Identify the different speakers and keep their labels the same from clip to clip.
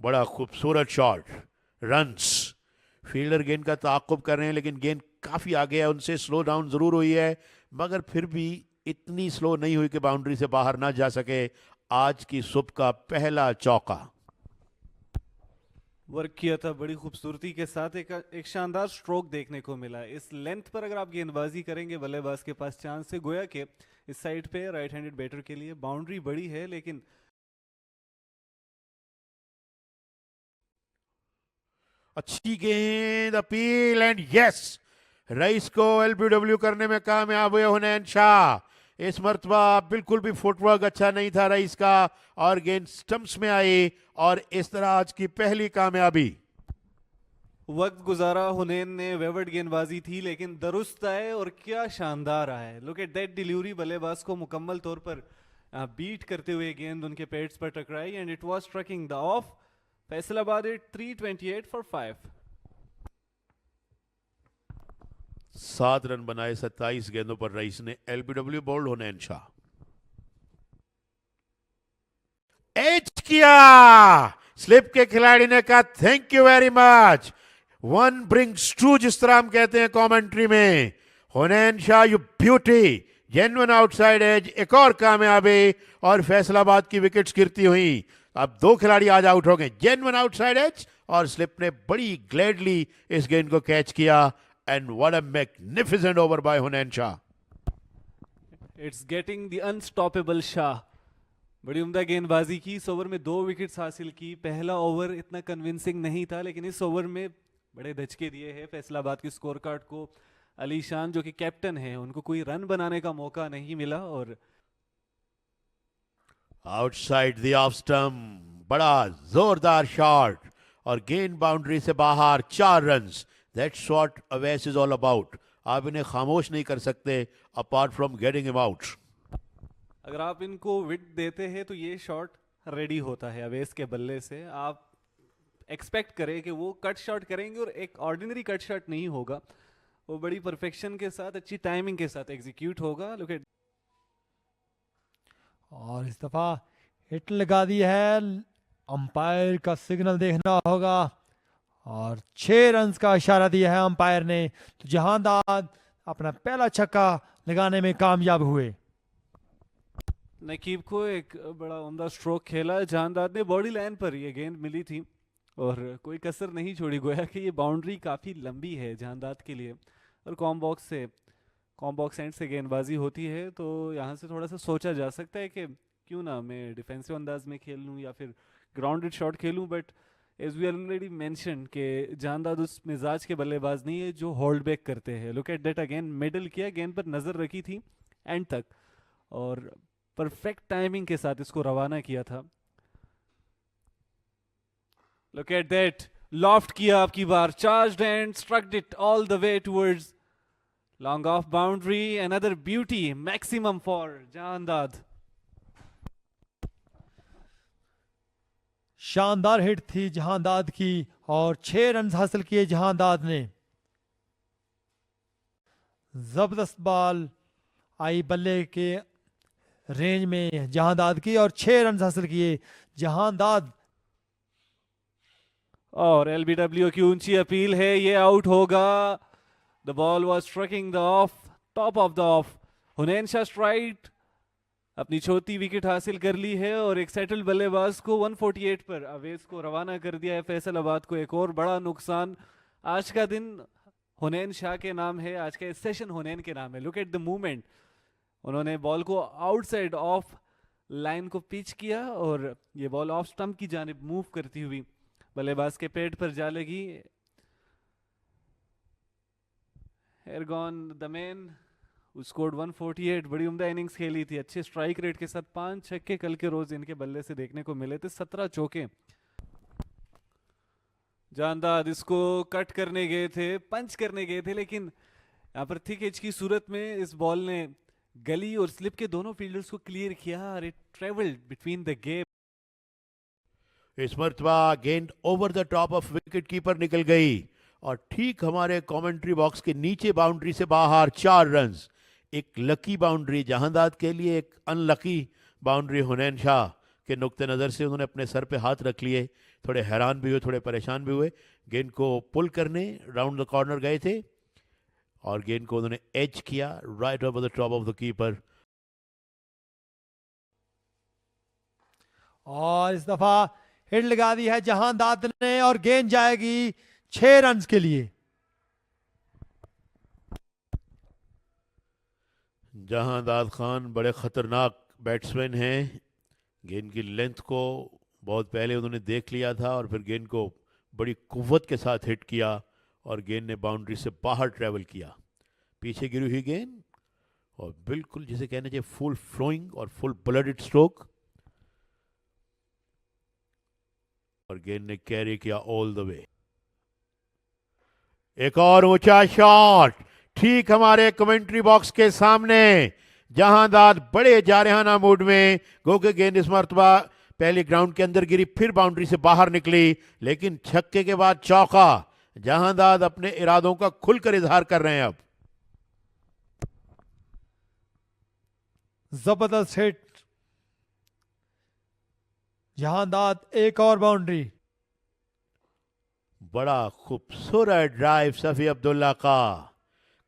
Speaker 1: बड़ा खूबसूरत shot, runs. Fielder गेंद का ताक़ुब कर रहे हैं लेकिन गेंद काफ़ी आगे है उनसे, स्लो डाउन ज़रूर हुई है मगर फिर भी इतनी स्लो नहीं हुई कि बाउंड्री से बाहर ना जा सके। आज की सुबह का पहला चौका
Speaker 2: वर्क किया था बड़ी खूबसूरती के साथ, एक शानदार स्ट्रोक देखने को मिला। इस लेंथ पर अगर आप गेंदबाजी करेंगे बल्लेबाज के पास चांस है, गोया के इस साइड पे राइट हैंडेड बैटर के लिए बाउंड्री बड़ी है लेकिन
Speaker 1: अच्छी गेंद, अपील एंड यस, रईस को एलबीडब्ल्यू करने में कामयाब हुए हुनैन शाह। इस मरतबा बिल्कुल भी फुटवर्क अच्छा नहीं था रईस का और गेंद स्टंप्स में आई और इस तरह आज की पहली कामयाबी।
Speaker 2: वक्त गुजारा हुनैन ने, वेवर्ड गेंदबाजी थी लेकिन दुरुस्त आए और क्या शानदार आए। लुक एट दैट डिलीवरी, बल्लेबाज को मुकम्मल तौर पर बीट करते हुए गेंद उनके पेड्स पर टकराई and it was striking the off. Faisalabad 328 for 5।
Speaker 1: 7 run बनाए 27 गेंदों पर रईस ने, LBW bowled Hunain Shah. Edge किया, स्लिप के खिलाड़ी ने कहा thank you very much, one brings two जिस तरह हम कहते हैं कमेंट्री में। Hunain Shah you beauty, genuine outside edge, एक और कामयाबी और फैसलाबाद की विकेट्स गिरती हुई। अब 2 खिलाड़ी आज आउट हो गए, जेन्युइन आउटसाइड एज और स्लिप ने बड़ी ग्लैडली इस गेंद को कैच किया and what a magnificent over by Hunain Shah.
Speaker 2: It's getting the unstoppable Shah. बड़ी उम्दा गेंदबाजी की, इस ओवर में 2 विकेट्स हासिल की। पहला ओवर इतना कन्विंसिंग नहीं था लेकिन इस ओवर में बड़े धचके दिए हैं फैसलाबाद की स्कोर कार्ड को। अली शान जो कि कैप्टन है, उनको कोई रन बनाने का मौका नहीं मिला और
Speaker 1: आउटसाइड द ऑफ स्टंप, बड़ा जोरदार शॉट और गेंद बाउंड्री से बाहर, 4 runs. That's what Awais is all about. आप इन्हें खामोश नहीं कर सकते apart from getting him out.
Speaker 2: अगर आप इनको विट देते हैं तो ये शॉट रेडी होता है अवेस के बल्ले से। आप एक्सपेक्ट करें कि वो कट शॉट करेंगे और एक ऑर्डिनरी कट शॉट नहीं होगा, वो बड़ी परफेक्शन के साथ, अच्छी टाइमिंग के साथ एग्जीक्यूट होगा। लुक एट,
Speaker 3: और इस दफा हिट लगा दी है, अंपायर का सिग्नल देखना होगा और 6 रन का इशारा दिया है अंपायर ने। तो जहांदाद अपना पहला छक्का लगाने में कामयाब हुए।
Speaker 2: नकीब को एक बड़ा उम्दा स्ट्रोक खेला, जहांदाद ने बॉडी लाइन पर ये गेंद मिली थी और कोई कसर नहीं छोड़ी। गोया कि ये बाउंड्री काफ़ी लंबी है जहांदाद के लिए और कॉम बॉक्स एंड से गेंदबाजी होती है तो यहाँ से थोड़ा सा सोचा जा सकता है कि क्यों ना मैं डिफेंसिव अंदाज में खेल लूँ या फिर ग्राउंडेड शॉट खेलूँ। But as we already mention कि जहांदाद उस मिजाज के बल्लेबाज नहीं है जो होल्ड बैक करते हैं। Look at that again, middle किया, गेंद पर नज़र रखी थी एंड तक और परफेक्ट टाइमिंग के साथ इसको रवाना किया था। लुक एट दैट, लॉफ्ट किया आपकी बार, charged and strucked it all the way towards long off boundary. Another beauty, maximum for Jahandad.
Speaker 3: शानदार हिट थी जहांदाद की और 6 रन हासिल किए जहांदाद ने। जबरदस्त बॉल आई बल्ले के रेंज में जहांदाद की और 6 रन हासिल किए जहांदाद।
Speaker 2: और एलबीडब्ल्यू की ऊंची अपील है, ये आउट होगा। The ball was striking the off, top of the off. Hunain Shah strike अपनी चौथी विकेट हासिल कर ली है और एक सेटल बल्लेबाज को 148 पर अवेस को रवाना कर दिया है फैसलाबाद को। एक और बड़ा नुकसान, आज का दिन हुनैन शाह के नाम है, आज का सेशन हुनैन के नाम है। लुक एट द मूवमेंट, उन्होंने बॉल को आउटसाइड ऑफ लाइन को पिच किया और ये बॉल ऑफ स्टंप की जानिब मूव करती हुई बल्लेबाज के पेट पर जा लगी। एरगॉन द मैन who scored 148, बड़ी उम्दा इनिंग्स खेली थी, अच्छे स्ट्राइक रेट के साथ 5 छक्के कल के रोज इनके बल्ले से देखने को मिले थे, 17 चौके। जहांदाद इसको कट करने गए थे, पंच करने गए थे लेकिन यहाँ पर थिक एज की सूरत में इस बॉल ने गली और स्लिप के दोनों फील्डर्स को क्लियर किया और it travelled between the gap.
Speaker 1: इस मरतबा गेंद over the top of wicket keeper निकल गई और ठीक हमारे कमेंट्री बॉक्स के नीचे बाउंड्री से बाहर, 4 रन्स। एक लकी बाउंड्री जहांदाद के लिए, एक अनलकी बाउंड्री हुनैन शाह के नुक्ते नज़र से उन्होंने अपने सर पे हाथ रख लिए, थोड़े हैरान भी हुए, थोड़े परेशान भी हुए। गेंद को पुल करने राउंड द कॉर्नर गए थे और गेंद को उन्होंने एज किया right over the top of the keeper.
Speaker 3: और इस दफा हिट लगा दी है जहांदाद ने और गेंद जाएगी 6 रन के लिए।
Speaker 1: जहांदाद खान बड़े खतरनाक बैट्समैन हैं। गेंद की लेंथ को बहुत पहले उन्होंने देख लिया था और फिर गेंद को बड़ी कुव्वत के साथ हिट किया और गेंद ने बाउंड्री से बाहर ट्रेवल किया। पीछे गिरी हुई गेंद और बिल्कुल जिसे कहना चाहिए फुल फ्लोइंग और फुल ब्लडेड स्ट्रोक, और गेंद ने कैरी किया ऑल द वे। एक और ऊंचा शॉट ठीक हमारे कमेंट्री बॉक्स के सामने। जहांदाद बड़े जारहाना मूड में, गो के गेंद इस मरतबा पहले ग्राउंड के अंदर गिरी, फिर बाउंड्री से बाहर निकली, लेकिन छक्के के बाद चौका। जहांदाद अपने इरादों का खुलकर इजहार कर रहे हैं। अब
Speaker 3: जबरदस्त हिट, जहांदाद एक और बाउंड्री।
Speaker 1: बड़ा खूबसूरत ड्राइव सफी अब्दुल्ला का,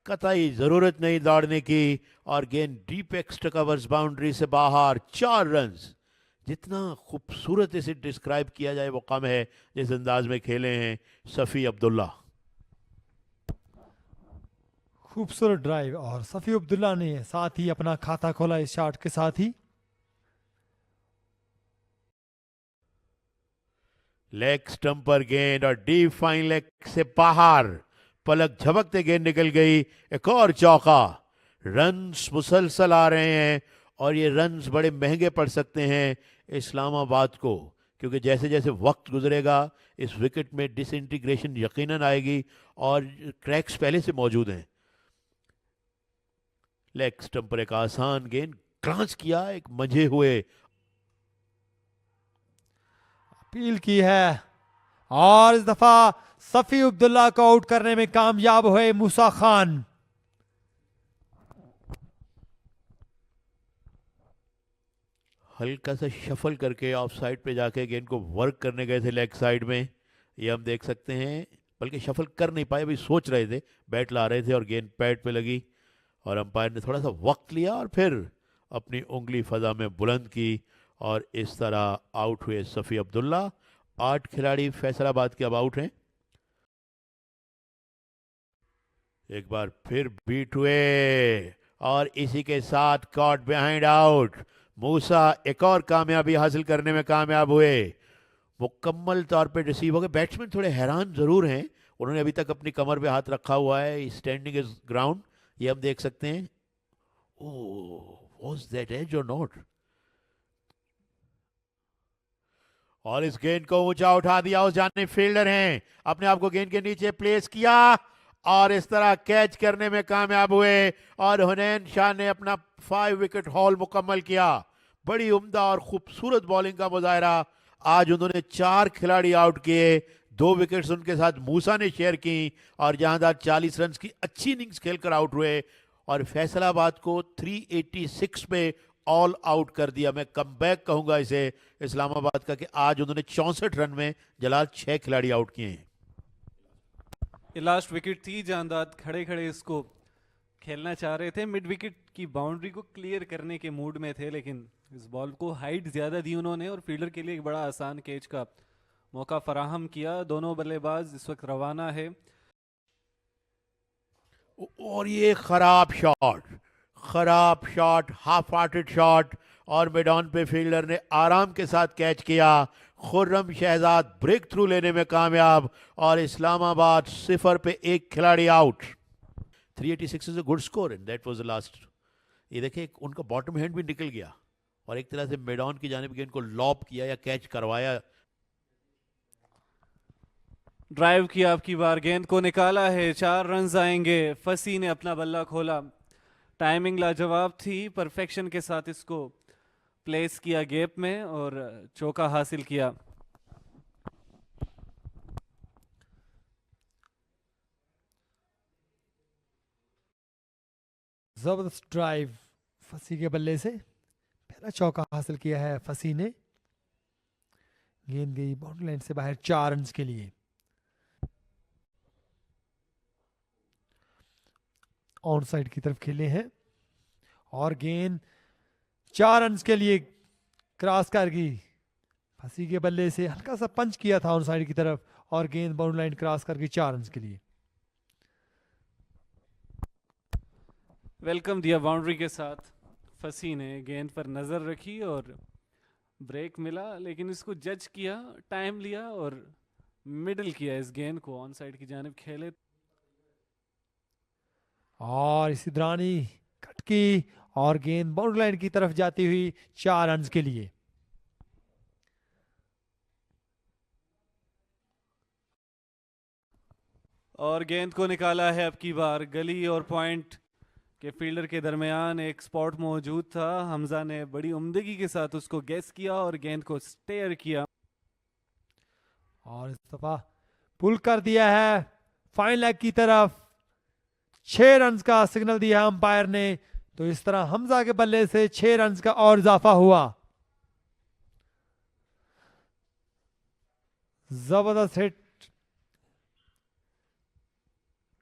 Speaker 1: कतई जरूरत नहीं दौड़ने की, और गेंद डीप एक्स्ट्रा कवर्स बाउंड्री से बाहर। 4 रन। जितना खूबसूरत इसे डिस्क्राइब किया जाए वो कम है जिस अंदाज में खेले हैं सफी अब्दुल्ला।
Speaker 3: खूबसूरत ड्राइव और सफी अब्दुल्ला ने साथ ही अपना खाता खोला इस शॉट के साथ ही।
Speaker 1: लेग स्टंप पर गेंद और डीप फाइन लेग से बाहर, पलक झपकते गेंद निकल गई। एक और चौका। रन्स मुसलसल आ रहे हैं और ये रन्स बड़े महंगे पड़ सकते हैं इस्लामाबाद को, क्योंकि जैसे जैसे वक्त गुजरेगा इस विकेट में डिसइंटीग्रेशन यकीनन आएगी और क्रैक्स पहले से मौजूद हैं। लेग स्टंप पर एक आसान गेंद, ग्रांस किया एक मंझे हुए।
Speaker 3: अपील की है और इस दफा सफी अब्दुल्ला को आउट करने में कामयाब हुए मूसा खान।
Speaker 1: हल्का सा शफल करके ऑफ साइड पे जाके गेंद को वर्क करने गए थे लेग साइड में, ये हम देख सकते हैं। बल्कि शफल कर नहीं पाए, अभी सोच रहे थे, बैट ला रहे थे और गेंद पैड पे लगी और अंपायर ने थोड़ा सा वक्त लिया और फिर अपनी उंगली फजा में बुलंद की और इस तरह आउट हुए सफी अब्दुल्ला। 8 खिलाड़ी फैसलाबाद के अब आउट हैं। एक बार फिर बीट हुए और इसी के साथ कॉट बिहाइंड आउट। मूसा एक और कामयाबी हासिल करने में कामयाब हुए, मुकम्मल तौर पे रिसीव हो गए। बैट्समैन थोड़े हैरान जरूर हैं, उन्होंने अभी तक अपनी कमर पे हाथ रखा हुआ है, स्टैंडिंग इज ग्राउंड, ये हम देख सकते हैं। ओह, वाज दैट एज और नॉट? और इस गेंद को ऊंचा उठा दिया, उस जाने फील्डर हैं, अपने आप को गेंद के नीचे प्लेस किया और इस तरह कैच करने में कामयाब हुए और हुनैन शाह ने अपना 5 विकेट हॉल मुकम्मल किया। बड़ी उम्दा और खूबसूरत बॉलिंग का मुजाहरा। आज उन्होंने 4 खिलाड़ी आउट किए, 2 विकेट्स उनके साथ मूसा ने शेयर की और जहांदार 40 रन की अच्छी इनिंग्स खेलकर आउट हुए और फैसलाबाद को 386 पे ऑल आउट कर दिया। मैं कमबैक कहूंगा इसे इस्लामाबाद का कि आज उन्होंने 64 रन में जलाल 6 खिलाड़ी आउट किए हैं।
Speaker 2: ये लास्ट विकेट थी, जहांदाद खड़े खड़े इसको खेलना चाह रहे थे, मिड विकेट की बाउंड्री को क्लियर करने के मूड में थे, लेकिन इस बॉल को हाइट ज्यादा दी उन्होंने और फील्डर के लिए एक बड़ा आसान कैच का मौका फराहम किया। दोनों बल्लेबाज इस वक्त रवाना है
Speaker 1: और ये खराब शॉट, हाफ हार्टेड शॉट और मिडॉन पे फील्डर ने आराम के साथ कैच किया। खुर्रम शहजाद ब्रेक थ्रू लेने में कामयाब और इस्लामाबाद 0 पे 1 खिलाड़ी out. 386 is a good score and that was the last. ये देखिए उनका बॉटम हैंड भी निकल गया और एक तरह से मिडॉन की जानिब गेंद को लॉप किया या कैच करवाया।
Speaker 2: ड्राइव किया, आपकी बार गेंद को निकाला है, 4 रन आएंगे। फसी ने अपना बल्ला खोला, टाइमिंग लाजवाब थी, परफेक्शन के साथ इसको प्लेस किया गैप में और चौका हासिल किया।
Speaker 3: जबरदस्त ड्राइव फसी के बल्ले से, पहला चौका हासिल किया है फसी ने। गेंद गई बाउंड्री लाइन से बाहर 4 रन के लिए। ऑन साइड की तरफ खेले हैं और गेंद 4 रन के लिए क्रॉस कर गई। फंसी के बल्ले से हल्का सा पंच किया था ऑन साइड की तरफ और गेंद बाउंड्री लाइन क्रॉस कर गई 4 रन के लिए।
Speaker 2: वेलकम दिया बाउंड्री के साथ। फसी ने गेंद पर नज़र रखी और ब्रेक मिला, लेकिन इसको जज किया, टाइम लिया और मिडल किया इस गेंद को, ऑन साइड की जानिब खेले।
Speaker 3: और इसी दौरान ही कटकी और गेंद बाउंड्री लाइन की तरफ जाती हुई 4 रन के लिए।
Speaker 2: और गेंद को निकाला है अब की बार। गली और पॉइंट के फील्डर के दरमियान एक स्पॉट मौजूद था। हमजा ने बड़ी उम्दगी के साथ उसको गेस किया और गेंद को स्टेयर किया
Speaker 3: और इस दफा पुल कर दिया है फाइन लेग की तरफ। 6 रन का सिग्नल दिया अंपायर ने, तो इस तरह हमजा के बल्ले से 6 रन का और इजाफा हुआ। जबरदस्त हिट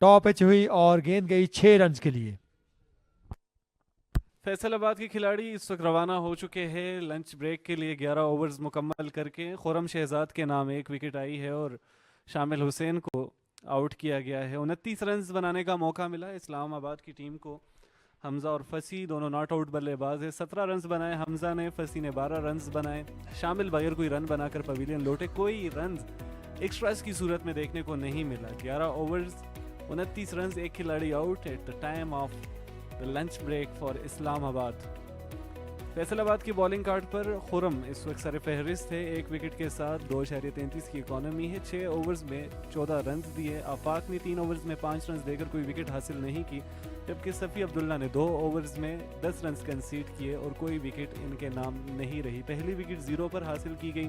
Speaker 3: टॉप पिच हुई और गेंद गई 6 रन के लिए।
Speaker 2: फैसलाबाद के खिलाड़ी इस वक्त रवाना हो चुके हैं लंच ब्रेक के लिए। 11 ओवर्स मुकम्मल करके खुरम शहजाद के नाम 1 विकेट आई है और शामिल हुसैन को आउट किया गया है। 29 रन बनाने का मौका मिला इस्लामाबाद की टीम को। हमजा और फसी दोनों नॉट आउट बल्लेबाज है। 17 रन बनाए हमजा ने, फसी ने 12 रन बनाए। शामिल बगैर कोई रन बनाकर पवेलियन लौटे। कोई रन एक्स्ट्रास की सूरत में देखने को नहीं मिला। 11 ओवर्स 29 रन, एक खिलाड़ी out at the time of the lunch break for Islamabad. Faisalabad की बॉलिंग कार्ड पर खुरम इस वक्त सर फहरिस्त है 1 विकेट के साथ। 2.33 की इकॉनमी है। 6 ओवर्स में 14 रन दिए। आफाक ने 3 ओवर्स में 5 रन देकर कोई विकेट हासिल नहीं की, जबकि सफ़ी अब्दुल्ला ने 2 ओवर्स में 10 रन कंसीड किए और कोई विकेट इनके नाम नहीं रही। पहली विकेट 0 पर हासिल की गई।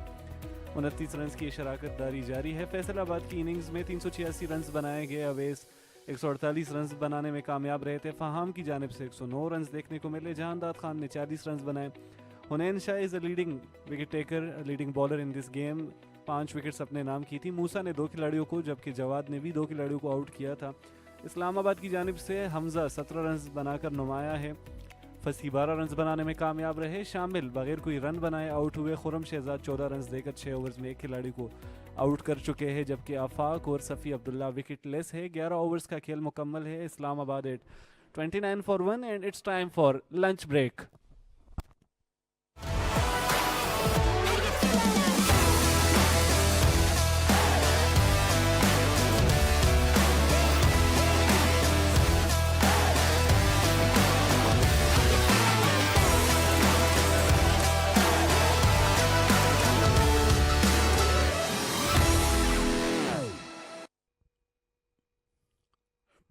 Speaker 2: 29 रन की शराकत दारी जारी है। फैसलाबाद की इनिंग्स में 386 रन बनाए गए। अवेस 148 रन बनाने में कामयाब रहे थे। फहाम की जानिब से 109 रन देखने को मिले। जहांदाद खान ने 40 रन बनाए। Hunain Shah is a leading wicket taker, leading bowler in this game. 5 wickets अपने नाम की थी। मूसा ने 2 खिलाड़ियों को, जबकि जवाद ने भी 2 खिलाड़ियों को आउट किया था। इस्लामाबाद की जानिब से हमजा 17 रन बनाकर नुमाया है। फसी 12 रन बनाने में कामयाब रहे। शामिल बगैर कोई रन बनाए आउट हुए। खुरम शहजाद 14 रन देकर 6 ओवर्स में 1 खिलाड़ी को आउट कर चुके हैं, जबकि आफाक और सफ़ी अब्दुल्ला विकेट लेस है। 11 ओवर्स का खेल मुकम्मल है। Islamabad at 29 for 1 and it's time for lunch break.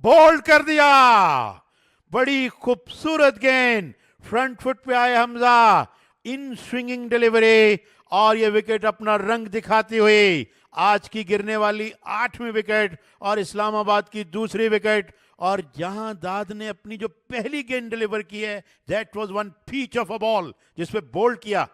Speaker 1: Bowled कर दिया। बड़ी खूबसूरत गेंद, फ्रंट फुट पे आए हमजा, इन स्विंगिंग डिलीवरी और ये विकेट अपना रंग दिखाती हुई आज की गिरने वाली 8वीं विकेट और इस्लामाबाद की दूसरी विकेट। और जहां दाद ने अपनी जो पहली गेंद डिलीवर की है, that was one pitch of a ball जिसपे बोल्ड किया।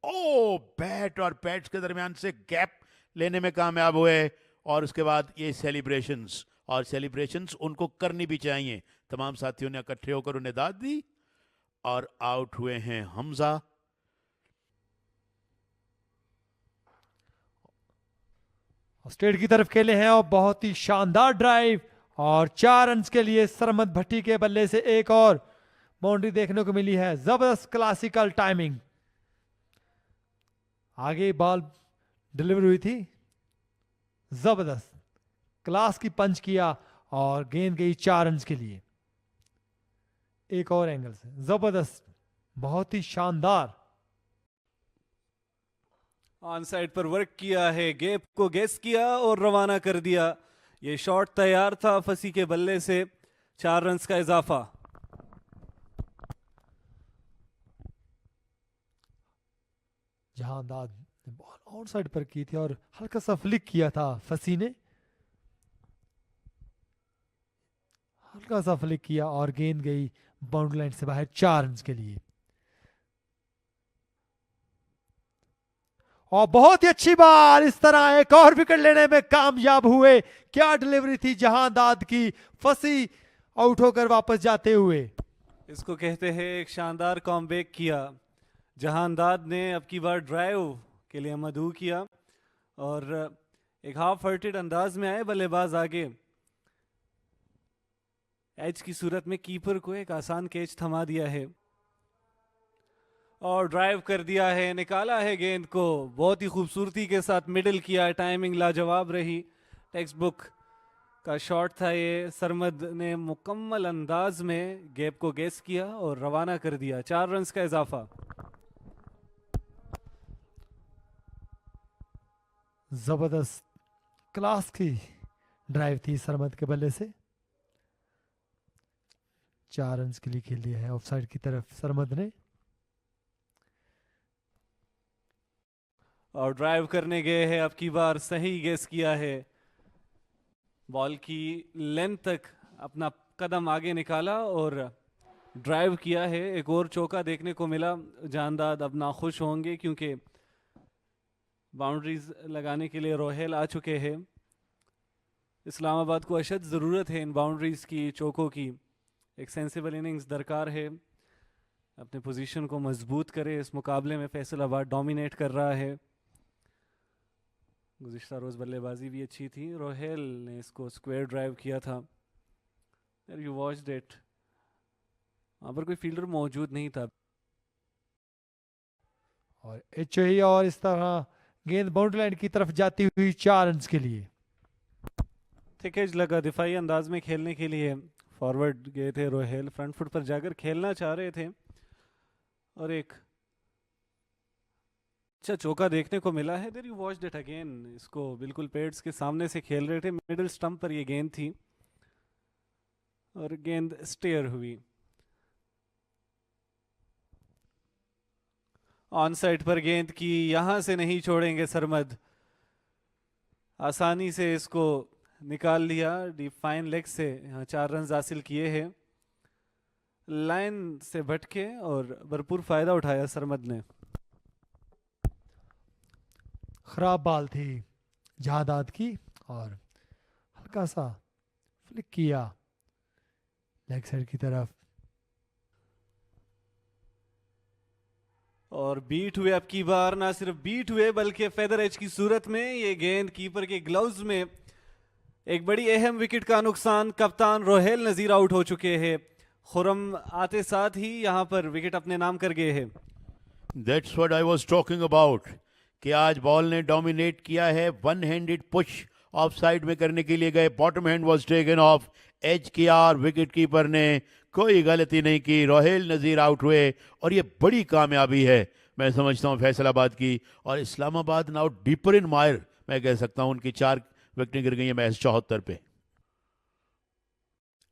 Speaker 1: ओ, बैट और पैड्स के दरमियान से गैप लेने में कामयाब हुए। और उसके बाद ये सेलिब्रेशंस, और सेलिब्रेशंस उनको करनी भी चाहिए। तमाम साथियों ने इकट्ठे होकर उन्हें दाद दी और आउट हुए हैं हमजा।
Speaker 3: स्ट्रेट की तरफ खेले हैं और बहुत ही शानदार ड्राइव और 4 रन के लिए सरमत भट्टी के बल्ले से एक और बाउंड्री देखने को मिली है। जबरदस्त क्लासिकल टाइमिंग, आगे बॉल डिलीवर हुई थी, जबरदस्त क्लास की पंच किया और गेंद गई 4 रन के लिए। एक और एंगल से जबरदस्त, बहुत ही शानदार।
Speaker 2: ऑन साइड पर वर्क किया है, गैप को गेस किया और रवाना कर दिया। ये शॉट तैयार था फसी के बल्ले से। 4 रन का इजाफा।
Speaker 3: जहांदाद ने बॉल आउटसाइड पर की थी और हल्का सा फ्लिक किया था फसी ने, हल्का सा फ्लिक किया और गेंद गई बाउंड्री लाइन से बाहर 4 रन के लिए। और बहुत ही अच्छी बात, इस तरह एक और विकेट लेने में कामयाब हुए। क्या डिलीवरी थी जहांदाद की, फंसी आउट होकर वापस जाते हुए।
Speaker 2: इसको कहते हैं एक शानदार कॉमबैक किया। जहांदाद ने अब की बार ड्राइव के लिए मदऊ किया और एक हाफ हर्टेड अंदाज में आए बल्लेबाज आगे। एज की सूरत में कीपर को एक आसान कैच थमा दिया है और ड्राइव कर दिया है, निकाला है गेंद को बहुत ही खूबसूरती के साथ, मिडिल किया, टाइमिंग लाजवाब रही। टेक्स्ट बुक का शॉट था ये। सरमद ने मुकम्मल अंदाज में गैप को गेस किया और रवाना कर दिया। 4 रन्स का इजाफा।
Speaker 3: जबरदस्त क्लास की ड्राइव थी सरमद के बल्ले से। 4 रन के लिए खेल दिया है ऑफसाइड की तरफ सरमद ने।
Speaker 2: और ड्राइव करने गए हैं, अब की बार सही गेस किया है। बॉल की लेंथ तक अपना कदम आगे निकाला और ड्राइव किया है। एक और चौका देखने को मिला। जानदाद अब नाखुश होंगे क्योंकि बाउंड्रीज लगाने के लिए रोहेल आ चुके हैं। इस्लामाबाद को अशद ज़रूरत है इन बाउंड्रीज की, चौकों की। एक सेंसिबल इनिंग्स दरकार है, अपने पोजीशन को मजबूत करे। इस मुकाबले में फैसलाबाद डोमिनेट कर रहा है। गुज़िश्ता रोज़ बल्लेबाजी भी अच्छी थी। रोहेल ने इसको स्क्वायर ड्राइव किया था। यू वॉच्ड इट, वहाँ पर कोई फील्डर मौजूद नहीं था।
Speaker 3: और एचओई और इस तरह गेंद बाउंड्री लाइन की तरफ जाती हुई 4 रन के लिए।
Speaker 2: थिक एज लगा दिफाई अंदाज में खेलने के लिए। फॉरवर्ड गए थे रोहेल, फ्रंट फुट पर जाकर खेलना चाह रहे थे और एक अच्छा चौका देखने को मिला है। There you watched it again, इसको बिल्कुल पेड्स के सामने से खेल रहे थे। मिडिल स्टंप पर ये गेंद थी और गेंद स्टेयर हुई। ऑन साइड पर गेंद की, यहां से नहीं छोड़ेंगे सरमद। आसानी से इसको निकाल लिया डीप फाइन लेग से। यहाँ 4 रन हासिल किए हैं। लाइन से भटके और भरपूर फायदा उठाया सरमद ने।
Speaker 3: खराब बॉल थी जहादाद की और हल्का सा फ्लिक किया लेग साइड की तरफ।
Speaker 2: और बीट हुए अब की बार, ना सिर्फ बीट हुए बल्कि फेदर एज की सूरत में ये गेंद कीपर के ग्लव्स में। एक बड़ी अहम विकेट का नुकसान। कप्तान रोहेल नजीर आउट हो चुके हैं। खुरम आते साथ ही यहां पर विकेट अपने नाम कर गए हैं।
Speaker 1: That's what I was talking about कि आज बॉल ने डोमिनेट किया है। One handed push off side में करने के लिए गए, bottom hand was taken off, edge किया और विकेट कीपर ने कोई गलती नहीं की। रोहेल नज़ीर आउट हुए और ये बड़ी कामयाबी है मैं समझता हूँ फैसलाबाद की। और इस्लामाबाद नाउ डीपर इन मायर, मैं कह सकता हूँ उनकी 4 विकेटें गिर गई हैं मैच 74 पे।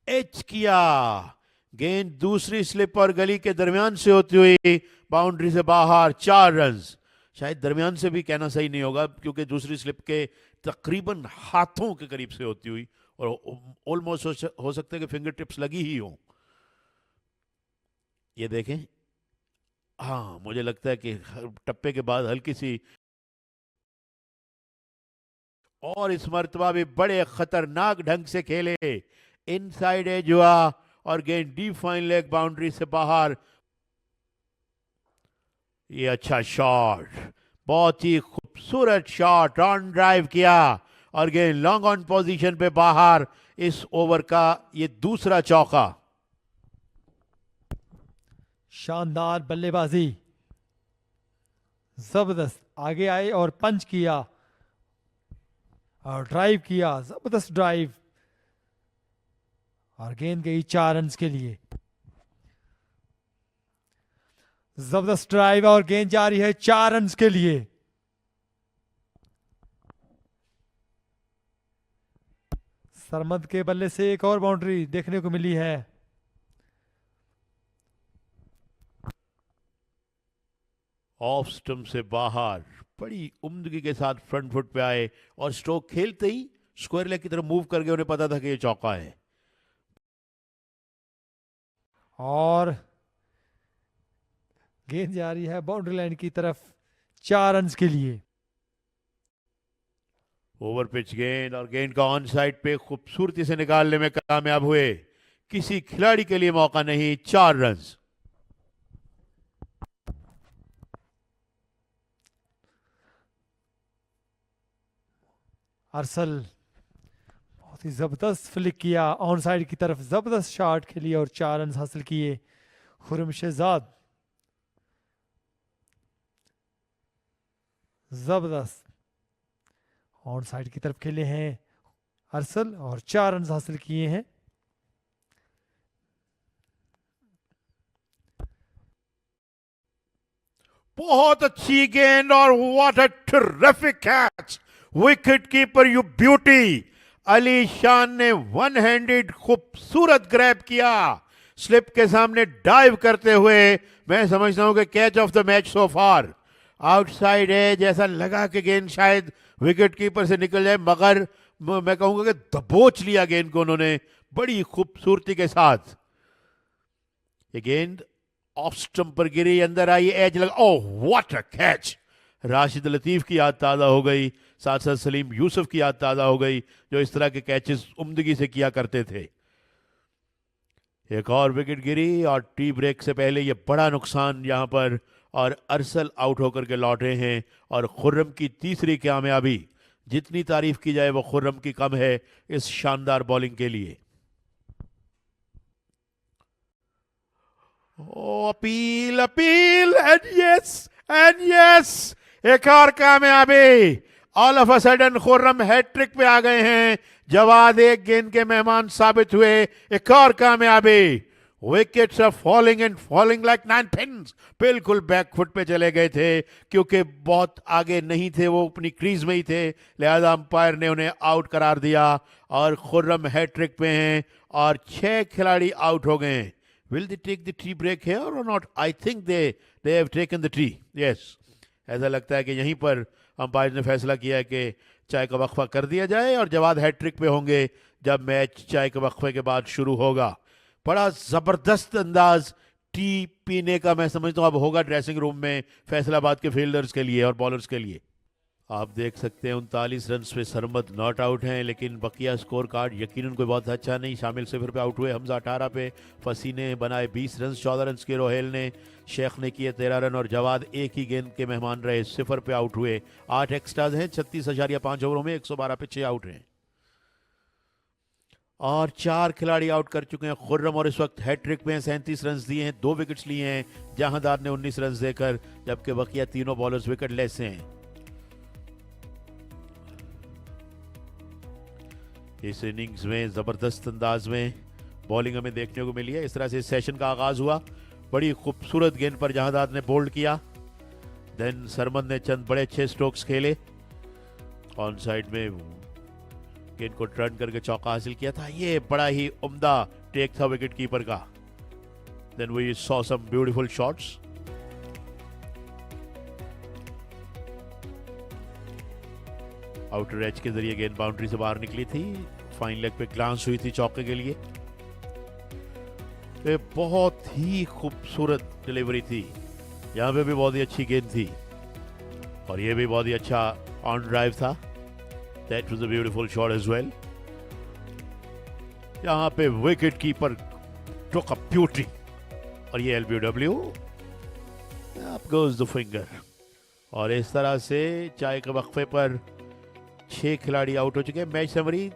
Speaker 1: एच किया, गेंद दूसरी स्लिप और गली के दरमियान से होती हुई बाउंड्री से बाहर। 4 रन। शायद दरमियान से भी कहना सही नहीं होगा क्योंकि दूसरी स्लिप के तकरीबन हाथों के करीब से होती हुई, और ऑलमोस्ट हो सकता है कि फिंगर टिप्स लगी ही हो। ये देखें, हाँ मुझे लगता है कि टप्पे के बाद हल्की सी, और इस मर्तबा भी बड़े खतरनाक ढंग से खेले। इनसाइड एज हुआ और गेंद डीप फाइन लेग बाउंड्री से बाहर। ये अच्छा शॉट, बहुत ही खूबसूरत शॉट, ऑन ड्राइव किया और गेंद लॉन्ग ऑन पोजीशन पे बाहर। इस ओवर का ये दूसरा चौका।
Speaker 3: शानदार बल्लेबाजी, जबरदस्त आगे आए और पंच किया और ड्राइव किया, जबरदस्त ड्राइव और गेंद गई 4 रन के लिए। जबरदस्त ड्राइव और गेंद जा रही है 4 रन के लिए। सरमद के बल्ले से एक और बाउंड्री देखने को मिली है।
Speaker 1: ऑफ स्टंप से बाहर बड़ी उम्दगी के साथ फ्रंट फुट पे आए और स्ट्रोक खेलते ही स्क्वायर लेग की तरफ मूव कर गए। उन्हें पता था कि ये चौका है।
Speaker 3: और गेंद जा रही है बाउंड्री लाइन की तरफ 4 रन के लिए।
Speaker 1: ओवर पिच गेंद और गेंद का ऑन साइड पे खूबसूरती से निकालने में कामयाब हुए। किसी खिलाड़ी के लिए मौका नहीं, 4 रन।
Speaker 3: अरसल बहुत ही जबरदस्त फ्लिक किया, ऑन साइड की तरफ जबरदस्त शॉट खेली और 4 रन हासिल किए। खुर्रम शहजाद जबरदस्त ऑन साइड की तरफ खेले हैं अरसल और 4 रन हासिल किए हैं।
Speaker 1: बहुत अच्छी गेंद और what a terrific catch, wicket keeper you beauty. Ali शान ने वन हैंडेड खूबसूरत ग्रैब किया, स्लिप के सामने डाइव करते हुए। मैं समझता हूं कि catch of the match so far. Outside है, जैसा लगा कि गेंद शायद विकेट कीपर से निकल जाए, मगर मैं कहूंगा कि दबोच लिया गेंद को उन्होंने बड़ी खूबसूरती के साथ। ये गेंद ऑफ स्टंप पर गिरी, अंदर आई, एज लगा। Oh what a catch! Rashid Latif की याद ताज़ा हो गई, साथ साथ सलीम यूसुफ की याद ताज़ा हो गई, जो इस तरह के कैचेस उम्दगी से किया करते थे। एक और विकेट गिरी और टी ब्रेक से पहले ये बड़ा नुकसान यहां पर, और अरसल आउट होकर के लौटे हैं। और खुर्रम की तीसरी कामयाबी, जितनी तारीफ की जाए वो खुर्रम की कम है इस शानदार बॉलिंग के लिए। अपील अपील एंड यस, एक और कामयाबी। All of a sudden Khurram hat trick पे आ गए हैं। जवाद एक गेंद के मेहमान साबित हुए। एक और कामयाबी। Wickets are falling and falling like 9 pins. बिल्कुल बैकफुट पे चले गए थे, क्योंकि बहुत आगे नहीं थे, वो अपनी क्रीज में ही थे, लिहाजा अंपायर ने उन्हें आउट करार दिया और खुर्रम हैट्रिक पे हैं और 6 खिलाड़ी आउट हो गए हैं। Will they take the tea break here or not? I think they have taken the tea. Yes. ऐसा लगता है कि यहीं पर अंपायर ने फैसला किया है कि चाय का वक्फा कर दिया जाए और जवाद हैट्रिक पे होंगे जब मैच चाय के वक्फे के बाद शुरू होगा। बड़ा ज़बरदस्त अंदाज टी पीने का मैं समझता हूँ अब होगा ड्रेसिंग रूम में फैसलाबाद के फील्डर्स के लिए और बॉलर्स के लिए। आप देख सकते हैं 39 रन पे सरमद नॉट आउट हैं, लेकिन बकिया स्कोर कार्ड यकीनन कोई बहुत अच्छा नहीं। शामिल 0 पे आउट हुए, हमजा 18 पे, फसी ने बनाए 20 रन, 14 रन के रोहेल ने, शेख ने किए 13 रन और जवाद एक ही गेंद के मेहमान रहे, 0 पे आउट हुए। 8 एक्स्ट्राज हैं, 36.5 ओवरों में 112 पे 6 आउट हैं और 4 खिलाड़ी आउट कर चुके हैं। खुर्रम और इस वक्त हैट्रिक में 37 रन दिए हैं, 2 विकेट्स लिए हैं जहांदार ने 19 रन देकर, जबकि बकिया तीनों बॉलर्स विकेट लेस हैं। इस इनिंग्स में जबरदस्त अंदाज में बॉलिंग हमें देखने को मिली है। इस तरह से सेशन का आगाज हुआ, बड़ी खूबसूरत गेंद पर जहांदार ने बोल्ड किया। देन सरमद ने चंद बड़े अच्छे स्ट्रोक्स खेले, ऑन साइड में गेंद को टर्न करके चौका हासिल किया था। ये बड़ा ही उम्दा टेक था विकेट कीपर का। Then we saw some beautiful shots. Outer edge के जरिए गेंद बाउंड्री से बाहर निकली थी, फाइन लेग पे ग्लांस हुई थी चौके के लिए। ये बहुत ही खूबसूरत डिलीवरी थी, यहाँ पे भी बहुत ही अच्छी गेंद थी और ये भी बहुत ही अच्छा ऑन ड्राइव था। That was a beautiful shot as well. यहाँ पे wicket keeper took a beauty और ये LBW, up goes the finger. और इस तरह से चाय के वक्फे पर 6 खिलाड़ी आउट हो चुके हैं। Match summary,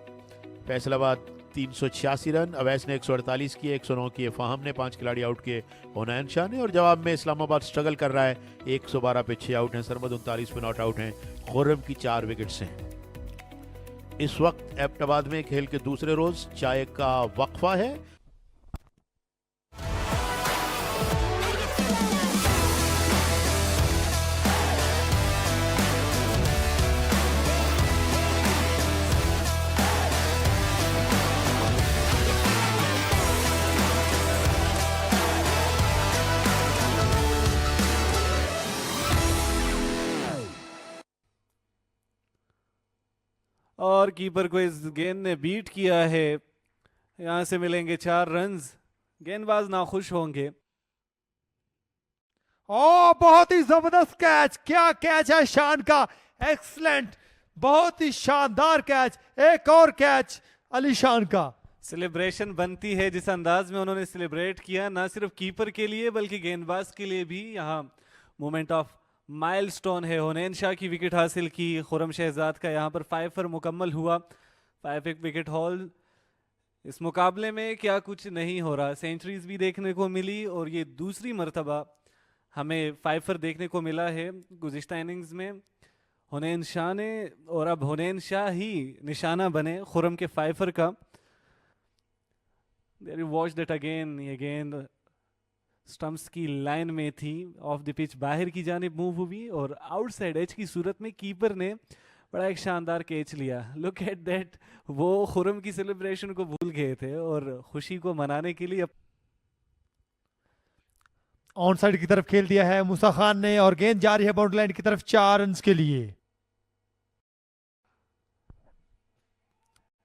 Speaker 1: Faisalabad 386 run, Awais ने 148 किए, 109 किए फाहम ने, 5 खिलाड़ी आउट किए हुनैन शाह ने, और जवाब में इस्लामाबाद स्ट्रगल कर रहा है, 112 पे 6 आउट हैं, सरमद 39 पे नॉट आउट हैं, खुर्रम की 4 विकेट्स हैं। इस वक्त एबटाबाद में खेल के दूसरे रोज चाय का वक्फा है।
Speaker 2: और कीपर को इस गेंद ने बीट किया है। यहां से मिलेंगे 4 रन्स। गेंदबाज नाखुश होंगे।
Speaker 3: ओ बहुत ही जबरदस्त कैच, क्या कैच है शान का, एक्सलेंट बहुत ही शानदार कैच, एक और कैच अलीशान का।
Speaker 2: सेलिब्रेशन बनती है जिस अंदाज में उन्होंने सेलिब्रेट किया, ना सिर्फ कीपर के लिए बल्कि गेंदबाज के लिए भी यहाँ मोमेंट ऑफ माइलस्टोन है। हुनैन शाह की विकेट हासिल की, खुरम शहजाद का यहाँ पर 5 पर मुकम्मल हुआ। 5 विकेट हॉल। इस मुकाबले में क्या कुछ नहीं हो रहा, सेंचुरीज भी देखने को मिली और ये दूसरी मर्तबा हमें 5 पर देखने को मिला है गुज़िश्ता इनिंग्स में हुनैन शाह ने, और अब हुनैन शाह ही निशाना बने खुरम के 5 का। There you watch that again, ये गेंद स्टंप्स की लाइन में थी, ऑफ द पिच बाहर की जानिब मूव हुई और आउटसाइड एज की सूरत में कीपर ने बड़ा एक शानदार कैच लिया। लुक एट दैट, वो खुरम की सेलिब्रेशन को भूल गए थे और खुशी को मनाने के लिए
Speaker 3: ऑन साइड की तरफ खेल दिया है मूसा खान ने और गेंद जा रही है बाउंड्री लाइन की तरफ 4 रन के लिए।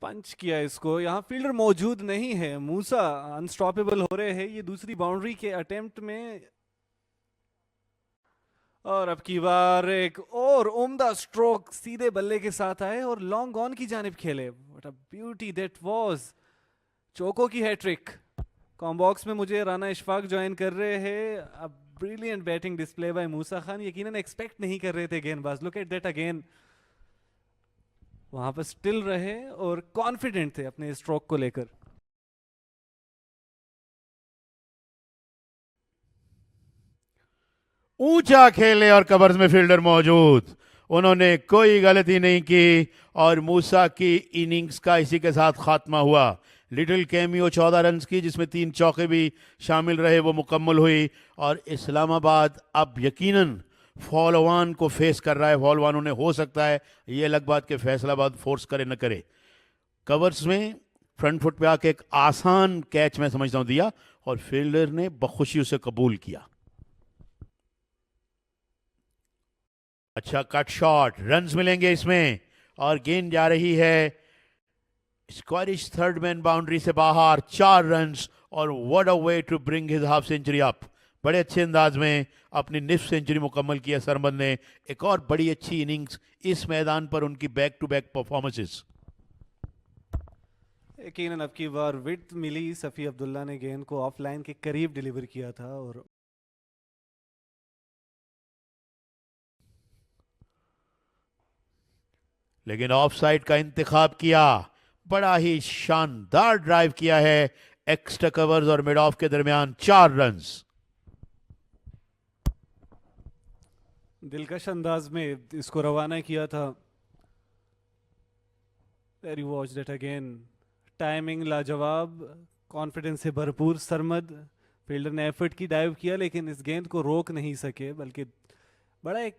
Speaker 2: पंच किया इसको, यहाँ फील्डर मौजूद नहीं है, मूसा अनस्टॉपेबल हो रहे हैं ये दूसरी बाउंड्री के अटेम्प्ट में। और अब की बार एक और उम्दा स्ट्रोक सीधे बल्ले के साथ आए और लॉन्ग ऑन की जानिब खेले। What a beauty that was. चौको की हैट्रिक। कॉम्बॉक्स में मुझे राना इशफाक ज्वाइन कर रहे हैं। अब ब्रिलियंट बैटिंग डिस्प्ले बाय मूसा खान, यकीनन एक्सपेक्ट नहीं कर रहे थे गेंदबाज। लुक एट दैट अगेन, वहां पर स्टिल रहे और कॉन्फिडेंट थे अपने स्ट्रोक को लेकर।
Speaker 1: ऊंचा खेले और कवर्स में फील्डर मौजूद, उन्होंने कोई गलती नहीं की और मूसा की इनिंग्स का इसी के साथ खात्मा हुआ। लिटिल कैमियो 14 रन की, जिसमें 3 चौके भी शामिल रहे, वो मुकम्मल हुई और इस्लामाबाद अब यकीनन फॉलोवान को फेस कर रहा है। फॉलोवान उन्हें हो सकता है ये अलग बात के फैसलाबाद फोर्स करे न करे। कवर्स में फ्रंट फुट पे आके एक आसान कैच मैं समझता हूं दिया और फील्डर ने बखुशी उसे कबूल किया। अच्छा कट शॉट, रन्स मिलेंगे इसमें और गेंद जा रही है स्क्वायरिश थर्ड मैन बाउंड्री से बाहर। 4 रन्स और what a way to bring his half century up. बड़े अच्छे अंदाज में अपनी निफ्ट सेंचुरी मुकम्मल किया सरमद ने। एक और बड़ी अच्छी इनिंग्स इस मैदान पर उनकी बैक टू बैक परफॉर्मेंसेस।
Speaker 2: यकीनन अब की बार विड्थ मिली, सफ़ी अब्दुल्ला ने गेंद को ऑफलाइन के करीब डिलीवर किया था और
Speaker 1: लेकिन ऑफ साइड का इंतखाब किया। बड़ा ही शानदार ड्राइव किया है एक्स्ट्रा कवर्स और मिड ऑफ के दरमियान। 4 रन्स।
Speaker 2: दिलकश अंदाज में इसको रवाना किया था। There you watch that again, timing लाजवाब, कॉन्फिडेंस से भरपूर सरमद। फील्डर ने एफर्ट की डाइव किया लेकिन इस गेंद को रोक नहीं सके, बल्कि बड़ा एक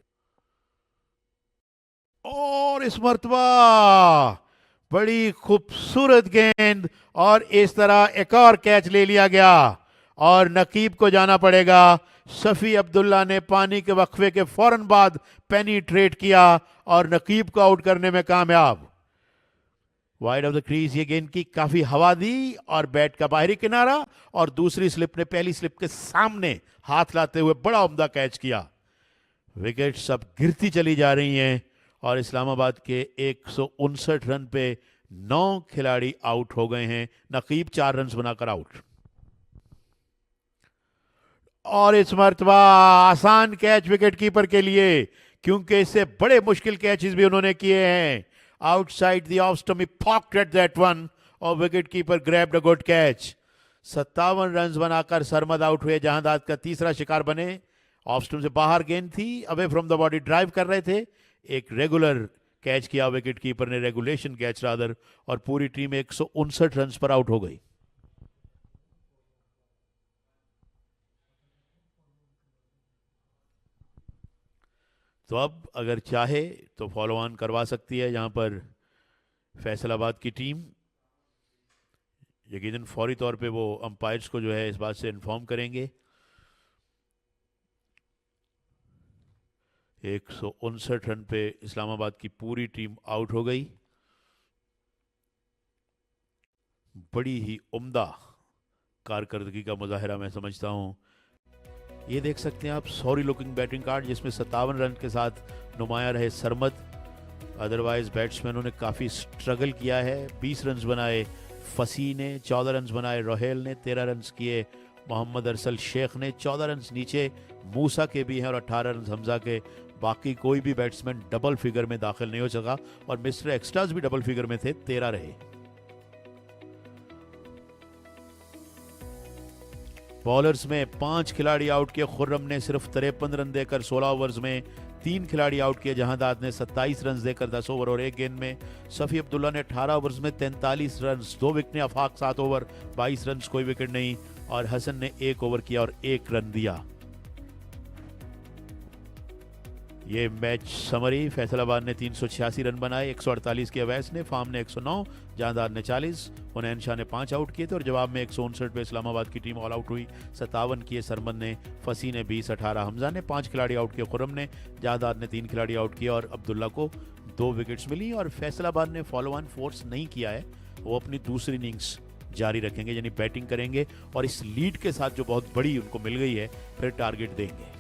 Speaker 1: और इस मर्तबा बड़ी खूबसूरत गेंद और इस तरह एक और कैच ले लिया गया और नकीब को जाना पड़ेगा। सफ़ी अब्दुल्ला ने पानी के वक्फे के फौरन बाद पेनिट्रेट किया और नकीब को आउट करने में कामयाब। वाइड ऑफ द क्रीज ये गेंद की काफी हवा दी और बैट का बाहरी किनारा और दूसरी स्लिप ने पहली स्लिप के सामने हाथ लाते हुए बड़ा उम्दा कैच किया। विकेट्स अब गिरती चली जा रही हैं और इस्लामाबाद के 159 रन पे 9 खिलाड़ी आउट हो गए हैं। नकीब 4 रन बनाकर आउट। और इस मर्तबा आसान कैच विकेट कीपर के लिए, क्योंकि इससे बड़े मुश्किल कैचेस भी उन्होंने किए हैं। Outside the off stump, he poked at that one और wicket keeper grabbed a good catch। 57 run बनाकर सरमद आउट हुए। जहांदाद का तीसरा शिकार बने। ऑफ स्टंप से बाहर गेंद थी, away from the body drive कर रहे थे। एक रेगुलर कैच किया विकेट कीपर ने, रेगुलेशन कैच रादर, और पूरी टीम 159 रन पर आउट हो गई। तो अब अगर चाहे तो फॉलो ऑन करवा सकती है यहां पर फैसलाबाद की टीम। यकीनन फौरी तौर पे वो अंपायर्स को जो है इस बात से इन्फॉर्म करेंगे। 159 रन पे इस्लामाबाद की पूरी टीम आउट हो गई। बड़ी ही उम्दा कारकर्दगी का मुजाहिरा मैं समझता हूं। ये देख सकते हैं आप, सॉरी लुकिंग बैटिंग कार्ड जिसमें 57 रन के साथ नुमाया रहे सरमद। अदरवाइज बैट्समैनों ने काफ़ी स्ट्रगल किया है। 20 रन बनाए फसी ने, 14 रन बनाए रोहेल ने, 13 रन किए मोहम्मद अरसल शेख ने, 14 रन नीचे मूसा के भी हैं और 18 रन हमजा के। बाकी कोई भी बैट्समैन डबल फिगर में दाखिल नहीं हो सका और मिस्टर एक्स्ट्राज भी डबल फिगर में थे, 13 रहे। बॉलर्स में 5 खिलाड़ी आउट किए। खुर्रम ने सिर्फ 53 रन देकर 16 ओवर्स में 3 खिलाड़ी आउट किए। जहांदाद ने 27 रन देकर 10 ओवर और 1 गेंद में। सफ़ी अब्दुल्ला ने 18 ओवर्स में 43 रन, 2 विकेट। आफाक 7 ओवर 22 रन, कोई विकेट नहीं। और हसन ने 1 ओवर किया और 1 रन दिया। ये मैच समरी। फैसलाबाद ने 386 रन बनाए, 148 किए अवैस ने, फार्म ने 109, जहांदार ने 40, हुनैन शाह ने 5 आउट किए थे और जवाब में 159 पे इस्लामाबाद की टीम ऑल आउट हुई। 57 किए सरमद ने, फसी ने 20, 18 हमजा ने 5 खिलाड़ी आउट किए, खुर्रम ने, जहांदार ने 3 खिलाड़ी आउट किए और अब्दुल्ला को 2 विकेट्स मिली। और फैसलाबाद ने फॉलो ऑन फोर्स नहीं किया है, वो अपनी दूसरी इनिंग्स जारी रखेंगे, यानी बैटिंग करेंगे और इस लीड के साथ जो बहुत बड़ी उनको मिल गई है फिर टारगेट देंगे।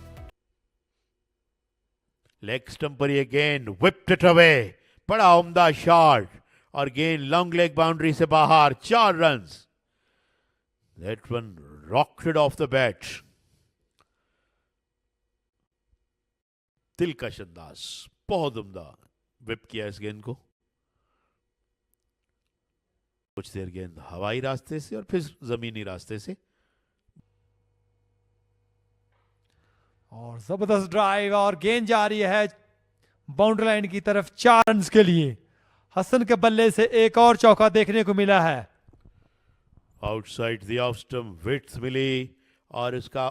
Speaker 1: लेग स्टंप पर ये गेंद whipped it away, बड़ा उम्दा शॉट और गेंद लॉन्ग लेग बाउंड्री से बाहर, 4 run. That one rocketed off the bat. दिलकश अंदाज, बहुत उम्दा whip किया इस गेंद को। कुछ देर गेंद हवाई रास्ते से और फिर जमीनी रास्ते से।
Speaker 3: और जबरदस्त ड्राइव और गेंद जा रही है बाउंड्री लाइन की तरफ 4 रन के लिए। हसन के बल्ले से एक और चौका देखने को मिला है।
Speaker 1: Outside the off stump width मिली और इसका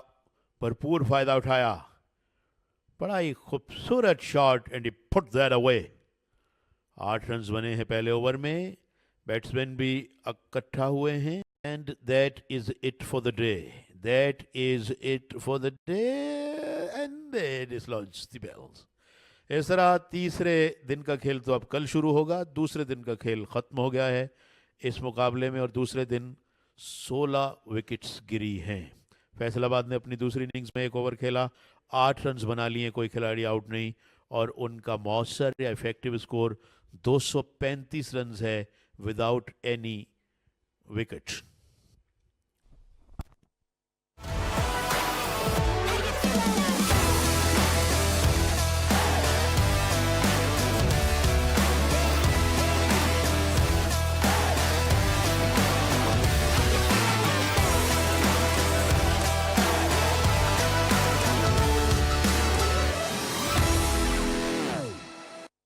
Speaker 1: भरपूर फायदा उठाया। बड़ा ही खूबसूरत shot and he put that away. 8 run बने हैं पहले ओवर में। बैट्समैन भी इकट्ठा हुए हैं and that is it for the day. That is it for the day and they dislodge the bells. इस तरह तीसरे दिन का खेल तो अब कल शुरू होगा। दूसरे दिन का खेल खत्म हो गया है इस मुकाबले में और दूसरे दिन 16 विकेट्स गिरी हैं। फैसलाबाद ने अपनी दूसरी इनिंग्स में 1 ओवर खेला, 8 रन बना लिए, कोई खिलाड़ी आउट नहीं और उनका मौसर या इफेक्टिव स्कोर 235 रन है विदाउट एनी विकेट।